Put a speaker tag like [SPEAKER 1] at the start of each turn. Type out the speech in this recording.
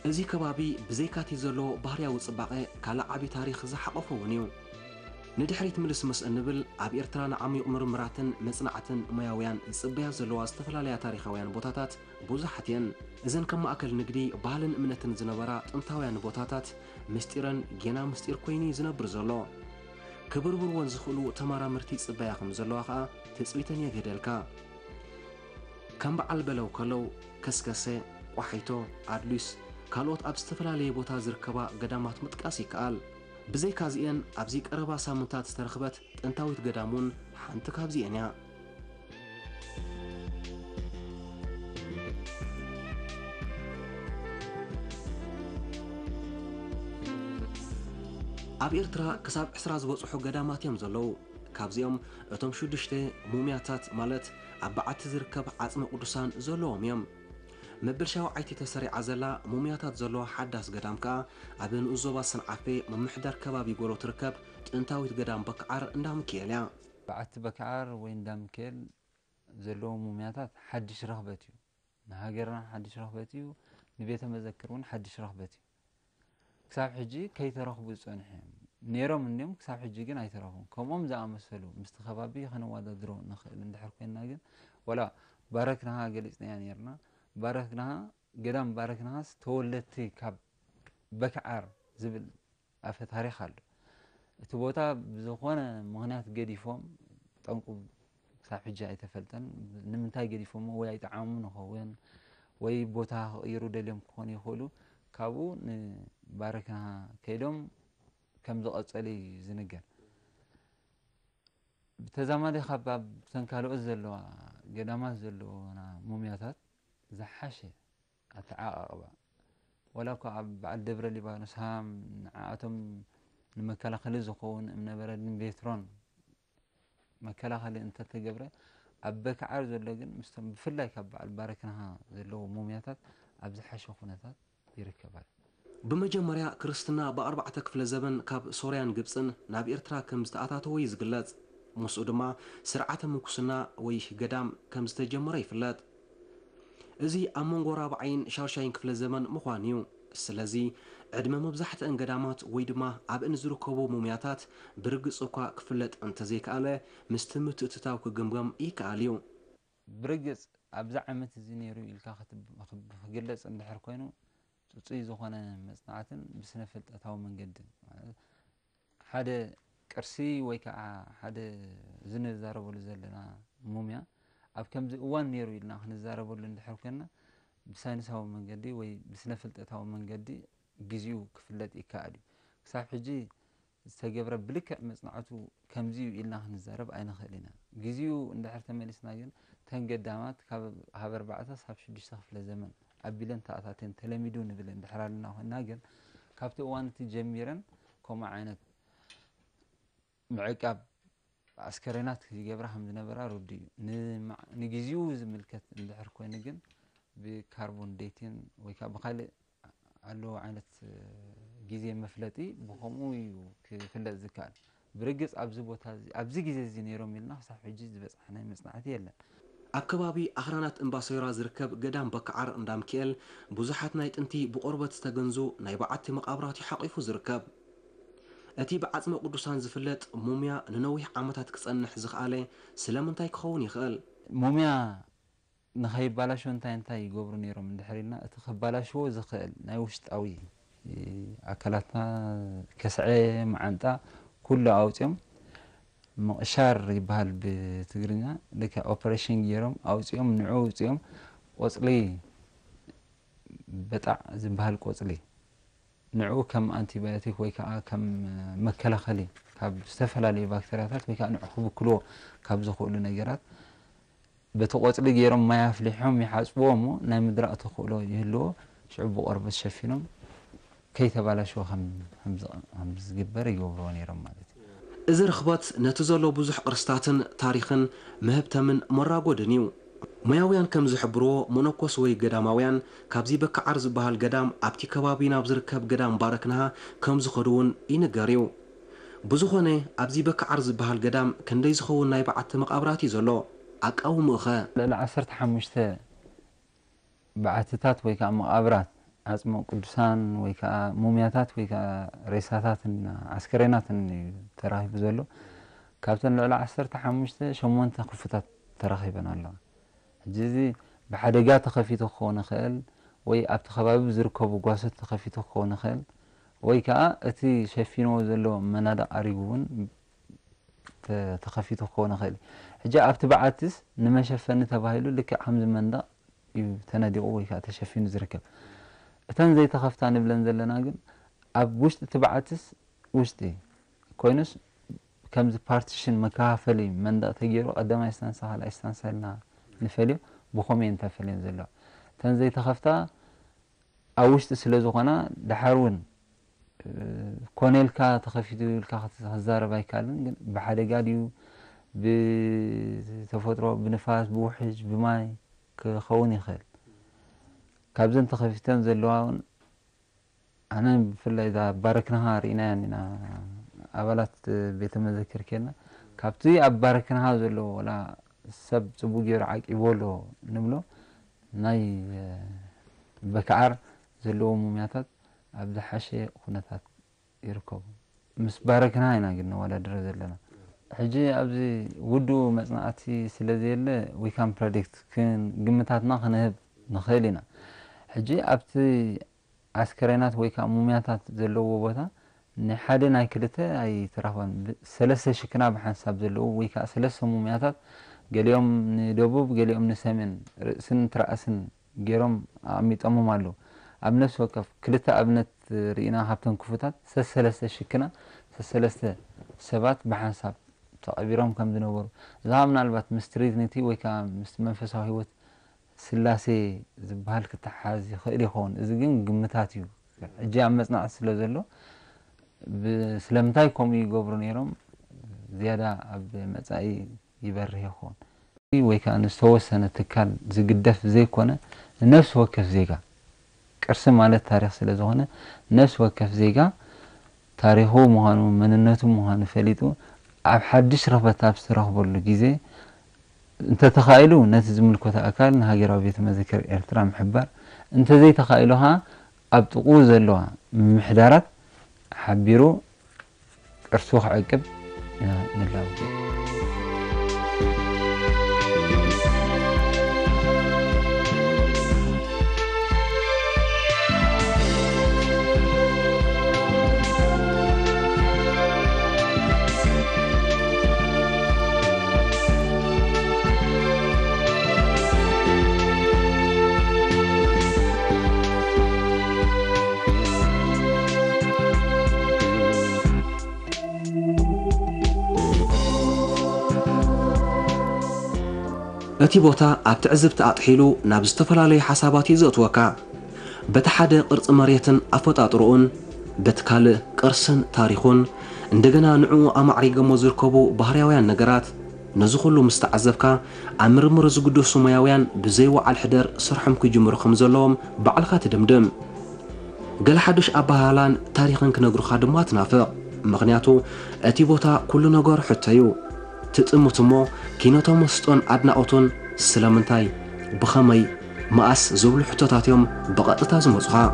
[SPEAKER 1] እዚ ከባቢ ብዘይካቲ ዘሎ ባህርያዊ ጽባቐ ካልእ ዓቢ ታሪኽ ዝሓቖፈ እውን እዩ ንድሕሪት ምልስ ምስ እንብል ኣብ ኤርትራ ንዓሚቕ ምርምራትን መጽናዕትን ሞያውያን ዝጽበያ ዘለዋ ዝተፈላለያ ታሪኻውያን ቦታታት ብዙሓት እየን እዘን ከም ማእከል ንግዲ ባህልን እምነትን ዝነበራ ጥንታውያን ቦታታት ምስጢረን ጌና ምስጢር ኮይኑ ዝነብር ዘሎ ክብርብርዎን ዝኽእሉ ተመራምርቲ ጽበያ ከም ዘለዋ ኸዓ ትጽቢተን የገደልካ ከም በዓል በለው ከለው ከስከሰ ቋሒቶ ኣድሉስ ካልኦት ኣብ ዝተፈላለየ ቦታ ዝርከባ ገዳማት ምጥቃስ ይከኣል ብዘይካ እዚአን ኣብዚ ቀረባ ሳምንታት ዝተረኽበት ጥንታዊት ገዳም እውን ሓንቲ ካብዚአን እያ ኣብ ኤርትራ ክሳብ 20 ዝበፅሑ ገዳማት እዮም ዘለዉ ካብዚኦም እቶም 6 ሙምያታት ማለት ኣብ በዓቲ ዝርከብ ዓጽመ ቅዱሳን ዘለዎም እዮም መበል ሻውዓይቲ ተሰሪዓ ዘላ ሙምያታት ዘለዋ ሓዳስ ገዳም ከዓ ኣብ ንኡዞባ ሰንዓፈ መምሕዳር ከባቢ ጎሎ ትርከብ ጥንታዊት ገዳም በክዓር እንዳምክኤል እያ
[SPEAKER 2] በዓቲ በክዓር ወይ እንዳምክኤል ዘለዎ ሙምያታት ሓድሽ ረኽበት እዩ ንሃገርና ሓድሽ ረኽበት እዩ ንቤተ መዘክር እውን ሓድሽ ረኽበት እዩ ክሳብ ሕጂ ከይተረኽቡ ዝጸንሑ እዮም ነይሮም እንዮም ክሳብ ሕጂ ግን ኣይተረኽቡን ከምኦም ዝኣመሰሉ ምስቲ ከባቢ ኸነወዳድሮ ንኽእል እንድሕር ኮይንና ግን ወላ ባረክናሃ ገሊጽና ነርና ባረክናሃ ገዳም ባረክናሃስ ተወለድቲ ካብ በክዓር ዝብል ኣፈ ታሪኽ ኣሎ እቲ ቦታ ብዝኾነ ምኽንያት ገዲፎም ጠንቁ ክሳብ ሕጂ ኣይተፈልጠን ንምንታይ ገዲፎም ወይ ኣይጠዓሙ ንኸውን ወይ ቦታ ክቕይሩ ደልዮም ክኾኑ ይኽእሉ ካብኡ ንባረክናሃ ከይዶም ከም ዝቐጸለ ዝንገር ብተዛማዲ ካብ ኣብ ተንካልኦት ዘለዋ ገዳማት ዘለዎና ሙምያታት ዝሓሸ ኣተዓቓቕባ ወላ እኳ ኣብ በዓል ደብረ ሊባኖስ ሃም ንዓኣቶም ንመከላኸሊ ዝኸውን እምነበረድን ቤትሮን መከላኸሊ እንተተገብረ ኣብ በክዓር ዘሎ ግን ምስቶም ብፍላይ ካብ በዓል ባረክናሃ ዘለዎ ሙምያታት ኣብ ዝሓሸ ኩነታት ይርከባል
[SPEAKER 1] ብመጀመርያ ክርስትና ብ4 ክፍለ ዘመን ካብ ሶርያን ግብፅን ናብ ኤርትራ ከም ዝተኣታተወ ይዝግለጽ ምስኡ ድማ ስርዓተ ምንኩስና ወይ ገዳም ከም ዝተጀመረ ይፍለጥ እዚ ኣብ መንጎ ራብዓይን ሻውሻይን ክፍለ ዘመን ምዃን እዩ ስለዚ ዕድመ መብዛሕትአን ገዳማት ወይ ድማ ኣብእን ዝርከቡ ሙምያታት ብርግጽ እኳ ክፍለጥ እንተዘይከኣለ ምስቲ ምትእትታው ክግምገም ይከኣል እዩ
[SPEAKER 2] ብርግጽ ኣብዛ ዓመት እዚ ነይሩ ኢልካ ክግለጽ እንድሕር ኮይኑ ጽጽይ ዝኾነ መጽናዕትን ብስነ ፍልጠታዊ መንገዲ ሓደ ቅርሲ ወይ ከዓ ሓደ ዝንዛረበሉ ዘለና ሙምያ ኣብ ከምዚ እዋን ነይሩ ኢልና ክንዛረበሉ እንድሕር ኮይንና ብሳይንሳዊ መንገዲ ወይ ብስነ ፍልጠታዊ መንገዲ ግዚኡ ክፍለጥ ይከኣል እዩ ክሳብ ሕጂ ዝተገብረ ብልክዕ መጽናዕቱ ከምዚ እዩ ኢልና ክንዛረብ ኣይንኽእል ኢና ግዚኡ እንድሕር ተመሊስና ግን ተን ገዳማት ካብ 4 ሳብ 6 ክፍለ ዘመን ኣቢለን ተኣታተን ተለሚዱ ንብል እንድሕር ኣለና ኮይንና ግን ካብቲ እዋን እቲ ጀሚረን ከምኡ ዓይነት ምዕቃብ ኣስከሬናት ይገብራ ከም ዝነበራ ርዲ እዩ ንግዚኡ ዝምልከት እንድሕር ኮይኑ ግን ብካርቦን ዴቲን ወይ ከዓ ብካልእ ኣለዎ ዓይነት ግዜ መፍለጢ ብከምኡ እዩ ክፍለጥ ዝከኣል ብርግጽ ኣብዚ ቦታ ኣብዚ ግዜ እዚ ነይሮም ኢልና ክሳብ ሕጂ ዝበፅሐና መጽናዕቲ የለን
[SPEAKER 1] ኣብ ከባቢ ኣኽራናት እምባሰይራ ዝርከብ ገዳም በክዓር እንዳምክኤል ብዙሓት ናይ ጥንቲ ብቆርበት ዝተገንዙ ናይ በዓቲ መቃብራት ሓቂፉ ዝርከብ እቲ ብዓጽመ ቅዱሳን ዝፍለጥ ሙምያ ንነዊሕ ዓመታት ክጸንሕ ዝኽኣለ ስለምንታይ ክኸውን ይኽእል
[SPEAKER 2] ሙምያ ንኸይባላሽዎ እንታይ ይገብሩ ነይሮም እንድሕር ኢልና እቲ ክባላሽዎ ዝኽእል ናይ ውሽጣዊ ኣካላትና ከስዐ መዓንጣ ኩሉ ኣውፅኦም ምቕሻር ይበሃል ብትግርኛ ልክ ኦፐሬሽን ገይሮም ኣውፅኦም ንዑ ኣውፅኦም ቆጽሊ በጣዕ ዝበሃል ቆጽሊ ንዑ ከም አንቲባዮቲክ ወይ ከዓ ከም መከላኸሊ ካብ ዝተፈላለዩ ባክቴሪያታት ወይ ከዓ ንዑ ክብክልዎ ካብ ዝኽእሉ ነገራት በቲ ቆጽሊ ገይሮም ማይ ኣፍሊሖም ይሓጽብዎ እሞ ናይ ምድራቕ ተኽእሎ ይህልዎ ሽዑ ብቆርበት ሸፊኖም ከይተባላሽዎ ከም ዝግበር ይገብርዎ ነይሮም ማለት እዩ
[SPEAKER 1] እዚ ርኽበት ነቲ ዘሎ ብዙሕ ቅርስታትን ታሪኽን መህብተምን መራጎድን እዩ ሙያውያን ከም ዝሕብርዎ ሞኖኮስ ወይ ገዳማውያን ካብዚ በክዓር ዝበሃል ገዳም ኣብቲ ከባቢ ናብ ዝርከብ ገዳም ባረክናሃ ከም ዝኸዱ እውን ይንገር እዩ ብዝኾነ ኣብዚ በክዓር ዝበሃል ገዳም ክንደይ ዝኸውን ናይ በዓቲ መቃብራት እዩ ዘሎ ኣቃውምኡ ኸ
[SPEAKER 2] ልዕሊ 15 በዓትታት ወይ ከዓ መቃብራት عصم قدسان ويكا مومياتات ويكا ريساتات عسكرينات تراهي بزولو كابتن لولا عسرت حمشت شمونت خفتات تراخيبنا الله جزي بحدقات خفيته خون خيل وي ابت خباب زركبو غاسط خفيته خون خيل وي كا اتي شفينو زلو منادا اريغون تخفيته خون خيل حجا ابت بعاتس نمشفن تبايلو لك حمز مندا تناديو وي كا تشفين زركب اتن زي تخفتان بلن زلنا ግን اب وشت تبعاتس وشتي كوينس كمز بارتيشن مكافلي مندا تغيرو قدما يستنسا على استنسلنا نفليو بخومين تفلين زلو تن زي تخفتا اوشت سلازوخنا دحرون كونيلكا تخفيتو لكا هزار بايكالن بحدقا ديو بتفطرو بنفاس بوحج بماي كخوني خيل كابزن تخفيتن زلوان انا بفلا اذا باركناها رينا يعني أبلات بيت مذكر كنا كابتي أباركنا هذا لو ولا سب سبوجي رعاك يبولو نملو ناي بكعر زلو ممياتات أبدا حشي خناتات يركب مس باركنا هنا قلنا ولا درز لنا حجي أبزي ودو مصنعاتي سلازي اللي we can predict كن قمتاتنا خنهب نخيلنا حجي أبتي عسكرينات ويكا ممياتات زلو وبوتا نحادي نايكلته أي تراهون ثلاثة شكنا بحساب زلو ويكا ثلاثة ممياتات قال يوم ندوبوب قال يوم نسمين سن ترأسن جيرم عميت أمو مالو أبنفس وقف كلتا أبنت رئينا هابتن كفتات ثلاثة شكنا ثلاثة سبات بحساب تقبيرهم كم دنور زامنا البات مستريد نتي ويكا منفسه هيوت سلاسي زبال كتحازي خيري خون إذا جن قمتاتيو جاء مصنع سلازلو بسلامتاي كومي غوفرنيرم زيادة أب مصاي يبره يخون ويكا نستوسن تكال زقدف زي كونه نفس وكف زيغا قرس مالت تاريخ سلازونه نفس وكف زيغا تاريخو مهانو مننتو مهانو فليتو اب حدش رفتا بسترخبلو غيزي انت تخايلو نت زملكوتا اكال نهاجراو بيت مذكر ارترا محبر انت زي تخايلوها اب طقو زلوها محدارات حبيرو ارسوخ عقب نلاو
[SPEAKER 1] أتي بوتا أبتعزبت أطحيلو نابستفلالي حساباتي زوتوكا بتحد قرص مريتن أفطاطرون بتكال قرصن تاريخون اندغنا نعو أمعريق موزركبو بحرياويان نقرات نزخلو مستعزبكا أمرمر زقدو سمياويان بزيو على الحدر سرحم كجمرو خمزلوم بعلقات دمدم قال حدش أبهالان تاريخن كنقرو خادمات نافق مغنياتو أتي بوتا كل نقر حتيو تتمتمو كينوتو مستون أدناؤتون سلامنتاي بخمي ماس زول حتوتاتيوم بقطتا زموزها